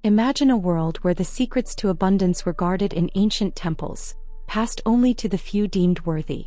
Imagine a world where the secrets to abundance were guarded in ancient temples, passed only to the few deemed worthy.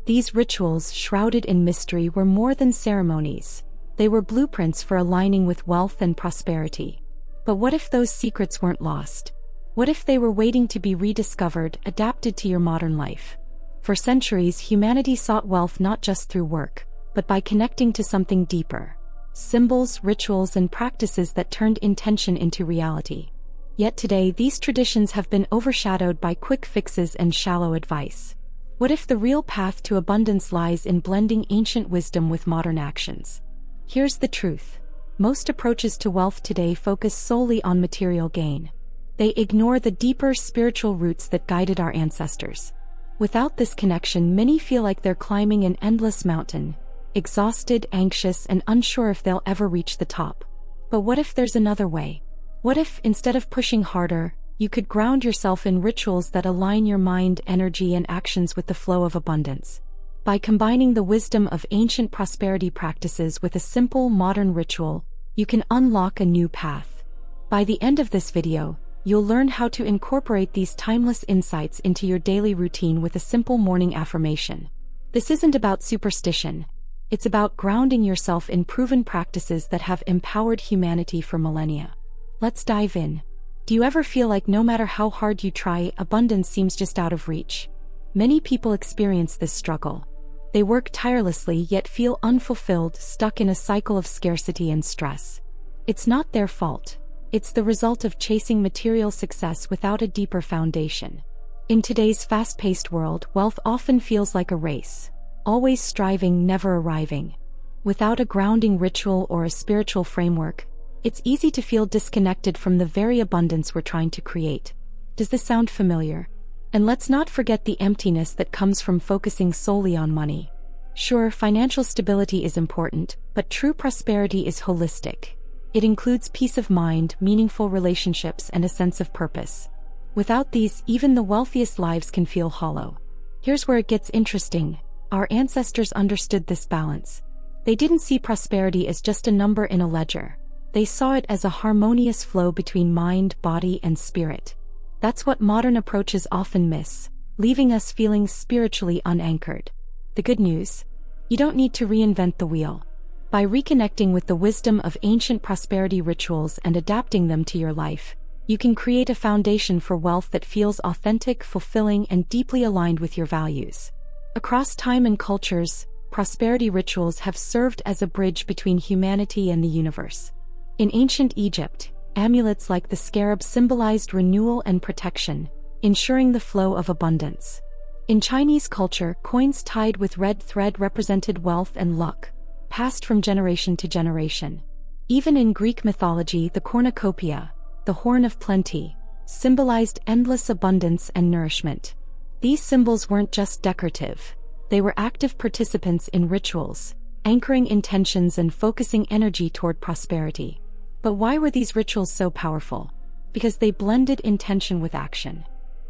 These rituals, shrouded in mystery, were more than ceremonies. They were blueprints for aligning with wealth and prosperity. But what if those secrets weren't lost? What if they were waiting to be rediscovered, adapted to your modern life? For centuries, humanity sought wealth not just through work, but by connecting to something deeper. Symbols, rituals, and practices that turned intention into reality. Yet today, these traditions have been overshadowed by quick fixes and shallow advice. What if the real path to abundance lies in blending ancient wisdom with modern actions? Here's the truth. Most approaches to wealth today focus solely on material gain. They ignore the deeper spiritual roots that guided our ancestors. Without this connection, many feel like they're climbing an endless mountain, exhausted, anxious, and unsure if they'll ever reach the top. But what if there's another way? What if, instead of pushing harder, you could ground yourself in rituals that align your mind, energy, and actions with the flow of abundance? By combining the wisdom of ancient prosperity practices with a simple, modern ritual, you can unlock a new path. By the end of this video, you'll learn how to incorporate these timeless insights into your daily routine with a simple morning affirmation. This isn't about superstition. It's about grounding yourself in proven practices that have empowered humanity for millennia. Let's dive in. Do you ever feel like no matter how hard you try, abundance seems just out of reach? Many people experience this struggle. They work tirelessly yet feel unfulfilled, stuck in a cycle of scarcity and stress. It's not their fault. It's the result of chasing material success without a deeper foundation. In today's fast-paced world, wealth often feels like a race. Always striving, never arriving. Without a grounding ritual or a spiritual framework, it's easy to feel disconnected from the very abundance we're trying to create. Does this sound familiar? And let's not forget the emptiness that comes from focusing solely on money. Sure, financial stability is important, but true prosperity is holistic. It includes peace of mind, meaningful relationships, and a sense of purpose. Without these, even the wealthiest lives can feel hollow. Here's where it gets interesting. Our ancestors understood this balance. They didn't see prosperity as just a number in a ledger. They saw it as a harmonious flow between mind, body, and spirit. That's what modern approaches often miss, leaving us feeling spiritually unanchored. The good news? You don't need to reinvent the wheel. By reconnecting with the wisdom of ancient prosperity rituals and adapting them to your life, you can create a foundation for wealth that feels authentic, fulfilling, and deeply aligned with your values. Across time and cultures, prosperity rituals have served as a bridge between humanity and the universe. In ancient Egypt, amulets like the scarab symbolized renewal and protection, ensuring the flow of abundance. In Chinese culture, coins tied with red thread represented wealth and luck, passed from generation to generation. Even in Greek mythology, the cornucopia, the horn of plenty, symbolized endless abundance and nourishment. These symbols weren't just decorative. They were active participants in rituals, anchoring intentions and focusing energy toward prosperity. But why were these rituals so powerful? Because they blended intention with action.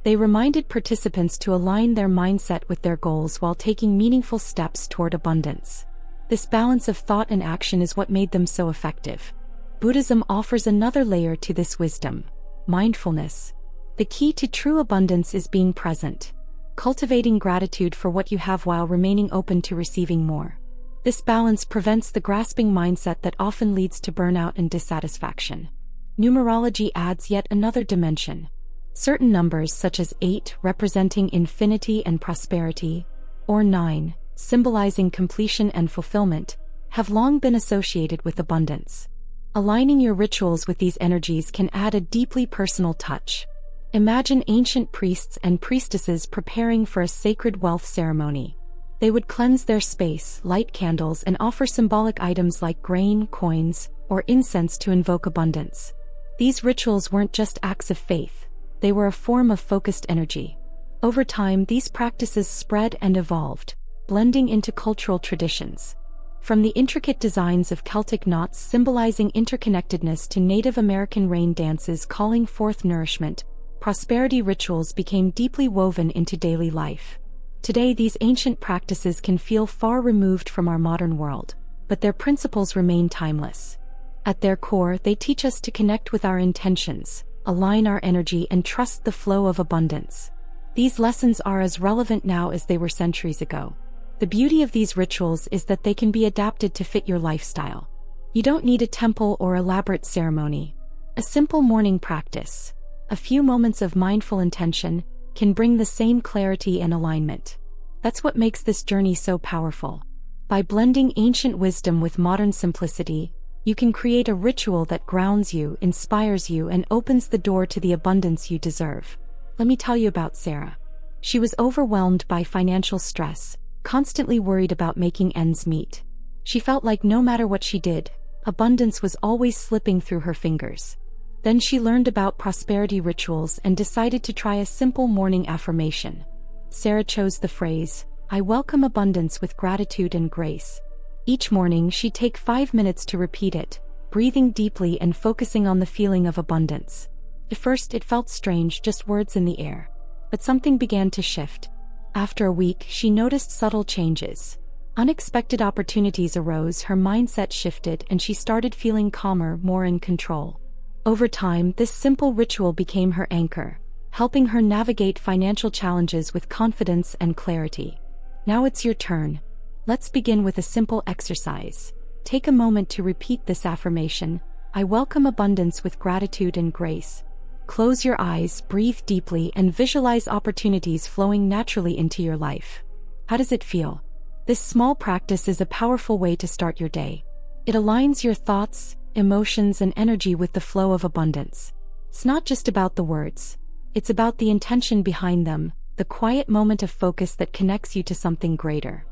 They reminded participants to align their mindset with their goals while taking meaningful steps toward abundance. This balance of thought and action is what made them so effective. Buddhism offers another layer to this wisdom: mindfulness. The key to true abundance is being present, cultivating gratitude for what you have while remaining open to receiving more. This balance prevents the grasping mindset that often leads to burnout and dissatisfaction. Numerology adds yet another dimension. Certain numbers such as 8, representing infinity and prosperity, or 9, symbolizing completion and fulfillment, have long been associated with abundance. Aligning your rituals with these energies can add a deeply personal touch. Imagine ancient priests and priestesses preparing for a sacred wealth ceremony. They would cleanse their space, light candles, and offer symbolic items like grain, coins, or incense to invoke abundance. These rituals weren't just acts of faith. They were a form of focused energy. Over time, these practices spread and evolved, blending into cultural traditions. From the intricate designs of Celtic knots symbolizing interconnectedness to Native American rain dances calling forth nourishment, prosperity rituals became deeply woven into daily life. Today, these ancient practices can feel far removed from our modern world, but their principles remain timeless. At their core, they teach us to connect with our intentions, align our energy, and trust the flow of abundance. These lessons are as relevant now as they were centuries ago. The beauty of these rituals is that they can be adapted to fit your lifestyle. You don't need a temple or elaborate ceremony. A simple morning practice, a few moments of mindful intention, can bring the same clarity and alignment. That's what makes this journey so powerful. By blending ancient wisdom with modern simplicity, you can create a ritual that grounds you, inspires you, and opens the door to the abundance you deserve. Let me tell you about Sarah. She was overwhelmed by financial stress, constantly worried about making ends meet. She felt like no matter what she did, abundance was always slipping through her fingers. Then she learned about prosperity rituals and decided to try a simple morning affirmation. Sarah chose the phrase, "I welcome abundance with gratitude and grace." Each morning she'd take 5 minutes to repeat it, breathing deeply and focusing on the feeling of abundance. At first it felt strange, just words in the air. But something began to shift. After a week, she noticed subtle changes. Unexpected opportunities arose, her mindset shifted, and she started feeling calmer, more in control. Over time, this simple ritual became her anchor, helping her navigate financial challenges with confidence and clarity. Now it's your turn. Let's begin with a simple exercise. Take a moment to repeat this affirmation, "I welcome abundance with gratitude and grace." Close your eyes, breathe deeply, and visualize opportunities flowing naturally into your life. How does it feel? This small practice is a powerful way to start your day. It aligns your thoughts, emotions, and energy with the flow of abundance. It's not just about the words. It's about the intention behind them, the quiet moment of focus that connects you to something greater.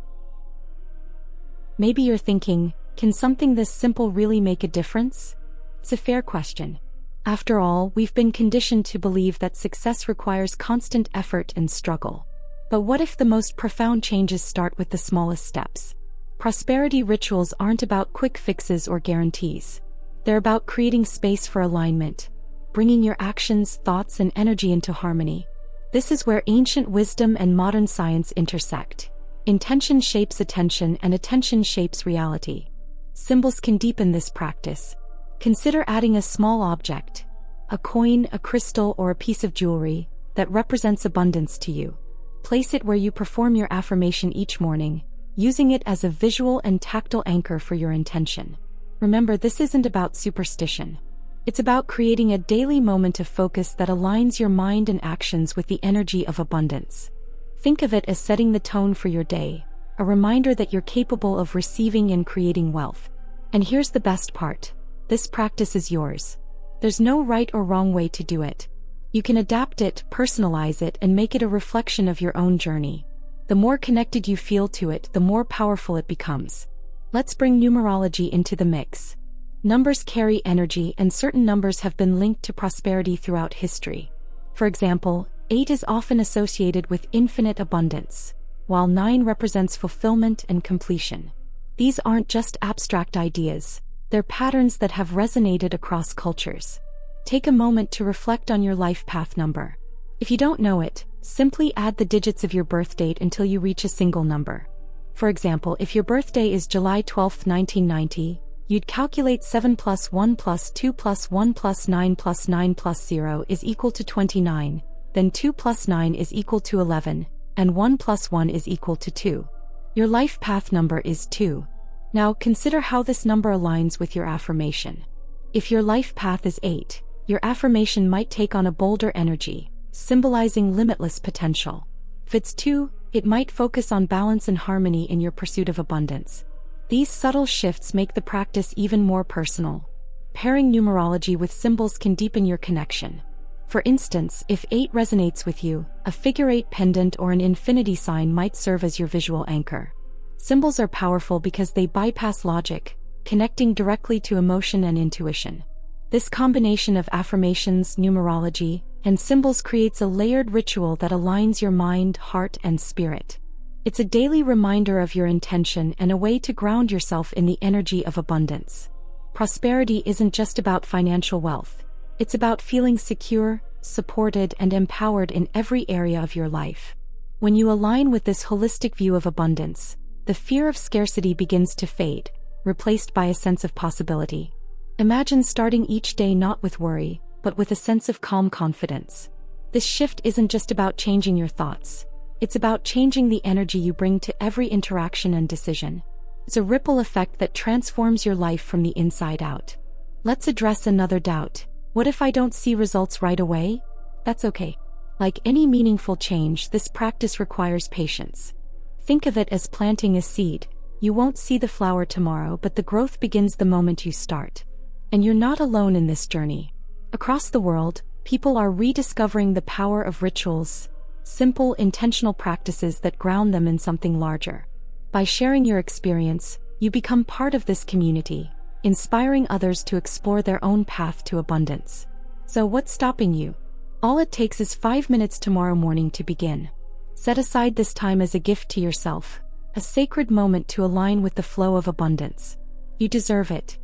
Maybe you're thinking, can something this simple really make a difference? It's a fair question. After all, we've been conditioned to believe that success requires constant effort and struggle. But what if the most profound changes start with the smallest steps? Prosperity rituals aren't about quick fixes or guarantees. They're about creating space for alignment, bringing your actions, thoughts, and energy into harmony. This is where ancient wisdom and modern science intersect. Intention shapes attention, and attention shapes reality. Symbols can deepen this practice. Consider adding a small object, a coin, a crystal, or a piece of jewelry, that represents abundance to you. Place it where you perform your affirmation each morning, using it as a visual and tactile anchor for your intention. Remember, this isn't about superstition. It's about creating a daily moment of focus that aligns your mind and actions with the energy of abundance. Think of it as setting the tone for your day, a reminder that you're capable of receiving and creating wealth. And here's the best part. This practice is yours. There's no right or wrong way to do it. You can adapt it, personalize it, and make it a reflection of your own journey. The more connected you feel to it, the more powerful it becomes. Let's bring numerology into the mix. Numbers carry energy, and certain numbers have been linked to prosperity throughout history. For example, 8 is often associated with infinite abundance, while 9 represents fulfillment and completion. These aren't just abstract ideas, they're patterns that have resonated across cultures. Take a moment to reflect on your life path number. If you don't know it, simply add the digits of your birth date until you reach a single number. For example, if your birthday is July 12, 1990, you'd calculate 7 plus 1 plus 2 plus 1 plus 9 plus 9 plus 0 is equal to 29. Then 2 plus 9 is equal to 11, and 1 plus 1 is equal to 2. Your life path number is 2. Now consider how this number aligns with your affirmation. If your life path is 8, your affirmation might take on a bolder energy, symbolizing limitless potential. If it's 2, it might focus on balance and harmony in your pursuit of abundance. These subtle shifts make the practice even more personal. Pairing numerology with symbols can deepen your connection. For instance, if 8 resonates with you, a figure-8 pendant or an infinity sign might serve as your visual anchor. Symbols are powerful because they bypass logic, connecting directly to emotion and intuition. This combination of affirmations, numerology, and symbols creates a layered ritual that aligns your mind, heart, and spirit. It's a daily reminder of your intention and a way to ground yourself in the energy of abundance. Prosperity isn't just about financial wealth. It's about feeling secure, supported, and empowered in every area of your life. When you align with this holistic view of abundance, the fear of scarcity begins to fade, replaced by a sense of possibility. Imagine starting each day not with worry, but with a sense of calm confidence. This shift isn't just about changing your thoughts. It's about changing the energy you bring to every interaction and decision. It's a ripple effect that transforms your life from the inside out. Let's address another doubt. What if I don't see results right away? That's okay. Like any meaningful change, this practice requires patience. Think of it as planting a seed. You won't see the flower tomorrow, but the growth begins the moment you start. And you're not alone in this journey. Across the world, people are rediscovering the power of rituals, simple, intentional practices that ground them in something larger. By sharing your experience, you become part of this community, inspiring others to explore their own path to abundance. So what's stopping you? All it takes is 5 minutes tomorrow morning to begin. Set aside this time as a gift to yourself, a sacred moment to align with the flow of abundance. You deserve it.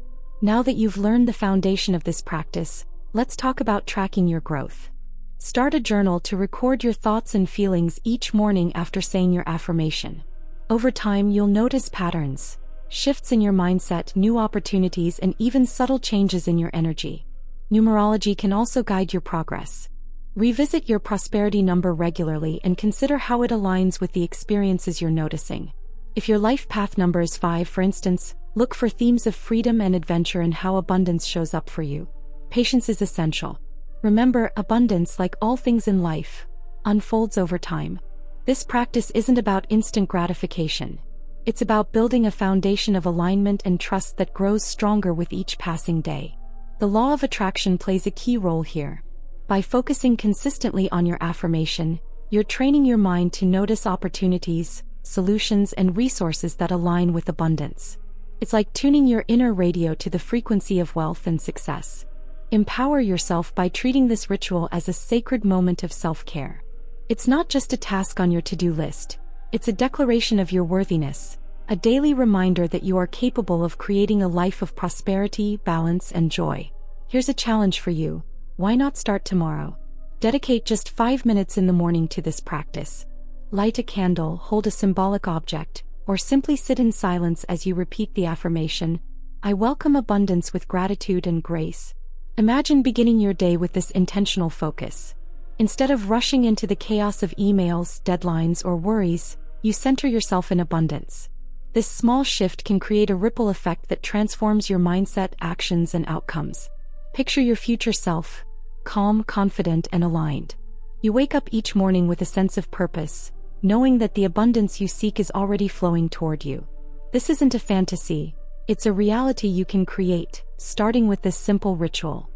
Now that you've learned the foundation of this practice, let's talk about tracking your growth. Start a journal to record your thoughts and feelings each morning after saying your affirmation. Over time, you'll notice patterns, shifts in your mindset, new opportunities, and even subtle changes in your energy. Numerology can also guide your progress. Revisit your prosperity number regularly and consider how it aligns with the experiences you're noticing. If your life path number is 5, for instance, look for themes of freedom and adventure and how abundance shows up for you. Patience is essential. Remember, abundance, like all things in life, unfolds over time. This practice isn't about instant gratification. It's about building a foundation of alignment and trust that grows stronger with each passing day. The law of attraction plays a key role here. By focusing consistently on your affirmation, you're training your mind to notice opportunities, solutions, and resources that align with abundance. It's like tuning your inner radio to the frequency of wealth and success. Empower yourself by treating this ritual as a sacred moment of self-care. It's not just a task on your to-do list. It's a declaration of your worthiness, a daily reminder that you are capable of creating a life of prosperity, balance, and joy. Here's a challenge for you. Why not start tomorrow? Dedicate just 5 minutes in the morning to this practice. Light a candle, hold a symbolic object, or simply sit in silence as you repeat the affirmation, "I welcome abundance with gratitude and grace." Imagine beginning your day with this intentional focus. Instead of rushing into the chaos of emails, deadlines, or worries, you center yourself in abundance. This small shift can create a ripple effect that transforms your mindset, actions, and outcomes. Picture your future self, calm, confident, and aligned. You wake up each morning with a sense of purpose, knowing that the abundance you seek is already flowing toward you. This isn't a fantasy, it's a reality you can create, starting with this simple ritual.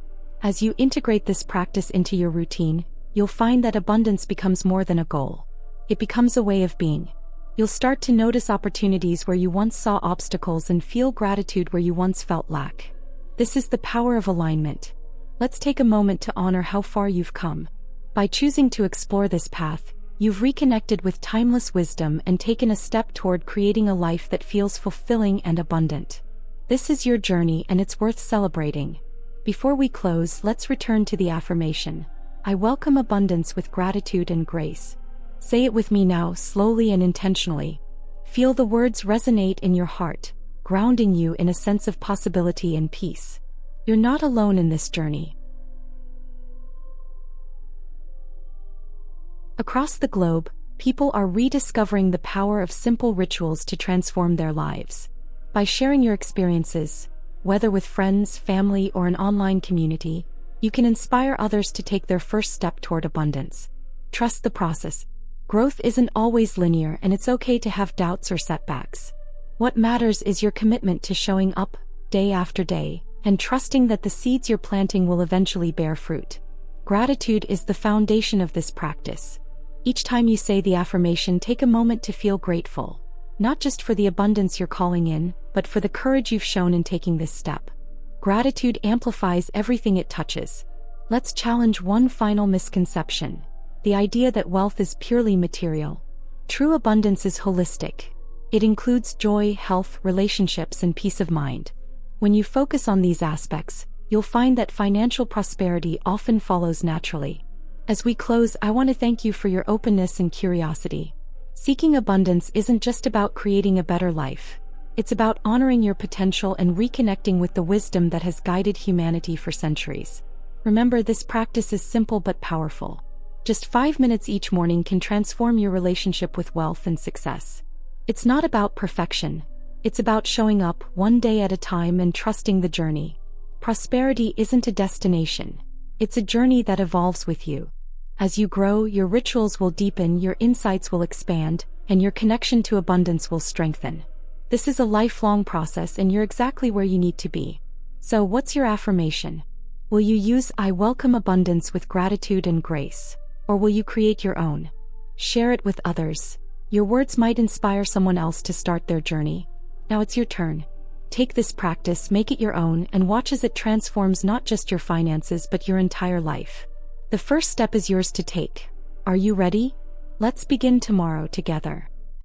As you integrate this practice into your routine, you'll find that abundance becomes more than a goal. It becomes a way of being. You'll start to notice opportunities where you once saw obstacles and feel gratitude where you once felt lack. This is the power of alignment. Let's take a moment to honor how far you've come. By choosing to explore this path, you've reconnected with timeless wisdom and taken a step toward creating a life that feels fulfilling and abundant. This is your journey and it's worth celebrating. Before we close, let's return to the affirmation. I welcome abundance with gratitude and grace. Say it with me now, slowly and intentionally. Feel the words resonate in your heart, grounding you in a sense of possibility and peace. You're not alone in this journey. Across the globe, people are rediscovering the power of simple rituals to transform their lives. By sharing your experiences, whether with friends, family, or an online community, you can inspire others to take their first step toward abundance. Trust the process. Growth isn't always linear, and it's okay to have doubts or setbacks. What matters is your commitment to showing up, day after day, and trusting that the seeds you're planting will eventually bear fruit. Gratitude is the foundation of this practice. Each time you say the affirmation, take a moment to feel grateful, not just for the abundance you're calling in, but for the courage you've shown in taking this step. Gratitude amplifies everything it touches. Let's challenge one final misconception: the idea that wealth is purely material. True abundance is holistic. It includes joy, health, relationships, and peace of mind. When you focus on these aspects, you'll find that financial prosperity often follows naturally. As we close, I want to thank you for your openness and curiosity. Seeking abundance isn't just about creating a better life. It's about honoring your potential and reconnecting with the wisdom that has guided humanity for centuries. Remember, this practice is simple but powerful. Just 5 minutes each morning can transform your relationship with wealth and success. It's not about perfection. It's about showing up one day at a time and trusting the journey. Prosperity isn't a destination. It's a journey that evolves with you. As you grow, your rituals will deepen, your insights will expand, and your connection to abundance will strengthen. This is a lifelong process, and you're exactly where you need to be. So, what's your affirmation? Will you use "I welcome abundance" with gratitude and grace? Or will you create your own? Share it with others. Your words might inspire someone else to start their journey. Now it's your turn. Take this practice, make it your own, and watch as it transforms not just your finances but your entire life. The first step is yours to take. Are you ready? Let's begin tomorrow together.